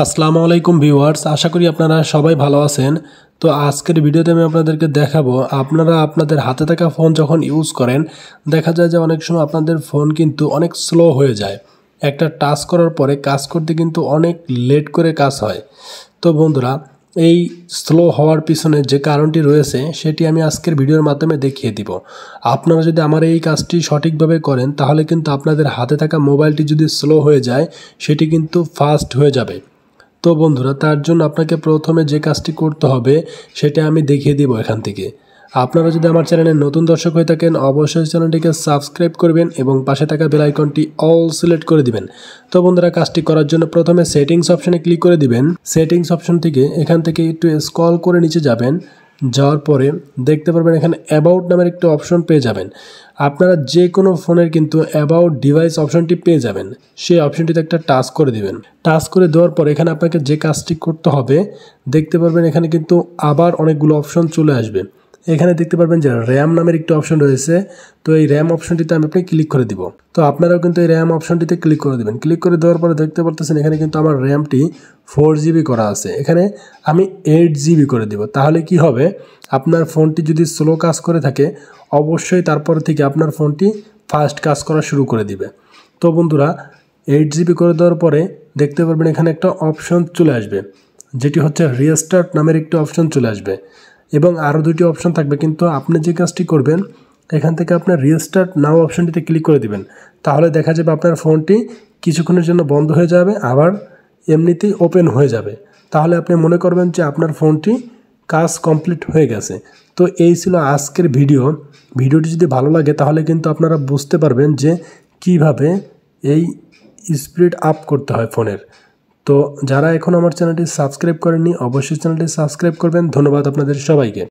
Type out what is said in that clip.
আসসালামু আলাইকুম ভিউয়ার্স, আশা করি আপনারা সবাই ভালো আছেন। তো আজকের ভিডিওতে আমি আপনাদেরকে দেখাবো আপনারা আপনাদের হাতে থাকা ফোন যখন ইউজ করেন দেখা যায় যে অনেক সময় আপনাদের ফোন কিন্তু অনেক স্লো হয়ে যায়। একটা টাচ করার পরে কাজ করতে কিন্তু অনেক লেট করে কাজ হয়। তো বন্ধুরা, এই স্লো হওয়ার পিছনে যে কারণটি রয়েছে সেটি আমি আজকের ভিডিওর মাধ্যমে দেখিয়ে দিব। আপনারা যদি আমার এই কাজটি সঠিকভাবে করেন তাহলে কিন্তু আপনাদের হাতে থাকা মোবাইলটি যদি স্লো হয়ে যায় সেটি কিন্তু ফাস্ট হয়ে যাবে। তো বন্ধুরা, তার জন্য আপনাকে প্রথমে যে কাজটি করতে হবে সেটা আমি দেখিয়ে দিব এখান থেকে। আপনারা যদি আমার চ্যানেলে নতুন দর্শক হয়ে থাকেন অবশ্যই চ্যানেলটিকে সাবস্ক্রাইব করবেন এবং পাশে থাকা বেল আইকনটি অল সিলেক্ট করে দিবেন। তো বন্ধুরা, কাজটি করার জন্য প্রথমে সেটিংস অপশনে ক্লিক করে দিবেন। সেটিংস অপশন থেকে এখান থেকে একটু স্ক্রল করে নিচে যাবেন। যাওয়ার পরে দেখতে পারবেন এখানে অ্যাবাউট নামের একটি অপশন পেয়ে যাবেন। আপনারা যে কোনো ফোনের কিন্তু অ্যাবাউট ডিভাইস অপশনটি পেয়ে যাবেন। সেই অপশনটিতে একটা টাচ করে দিবেন। টাচ করে দেওয়ার পর এখানে আপনাকে যে কাজটি করতে হবে দেখতে পারবেন এখানে কিন্তু আবার অনেকগুলো অপশন চলে আসবে। এখানে দেখতে পারবেন যে র্যাম নামের একটি অপশন রয়েছে। তো এই র্যাম অপশনটিতে আমি আপনি ক্লিক করে দিব। তো আপনারাও কিন্তু এই র্যাম অপশনটিতে ক্লিক করে দেবেন। ক্লিক করে দেওয়ার পরে দেখতে পারতেছেন এখানে কিন্তু আমার র্যামটি 4GB করা আছে। এখানে আমি 8GB করে দিব। তাহলে কি হবে, আপনার ফোনটি যদি স্লো কাজ করে থাকে অবশ্যই তারপর থেকে আপনার ফোনটি ফাস্ট কাজ করা শুরু করে দিবে। তো বন্ধুরা, 8GB করে দেওয়ার পরে দেখতে পারবেন এখানে একটা অপশন চলে আসবে, যেটি হচ্ছে রিস্টার্ট নামের একটি অপশন চলে আসবে এবং আরও দুটি অপশন থাকবে। কিন্তু আপনি যে কাজটি করবেন এখান থেকে আপনার রিস্টার্ট নাও অপশনটিতে ক্লিক করে দিবেন। তাহলে দেখা যাবে আপনার ফোনটি কিছুক্ষণের জন্য বন্ধ হয়ে যাবে, আবার এমনিতেই ওপেন হয়ে যাবে। তাহলে আপনি মনে করবেন যে আপনার ফোনটি কাজ কমপ্লিট হয়ে গেছে। তো এই ছিল আজকের ভিডিওটি যদি ভালো লাগে তাহলে কিন্তু আপনারা বুঝতে পারবেন যে কিভাবে এই স্পিড আপ করতে হয় ফোনের। তো যারা এখন আমার চ্যানেলটি সাবস্ক্রাইব করেননি অবশ্যই চ্যানেলটি সাবস্ক্রাইব করবেন। ধন্যবাদ আপনাদের সবাইকে।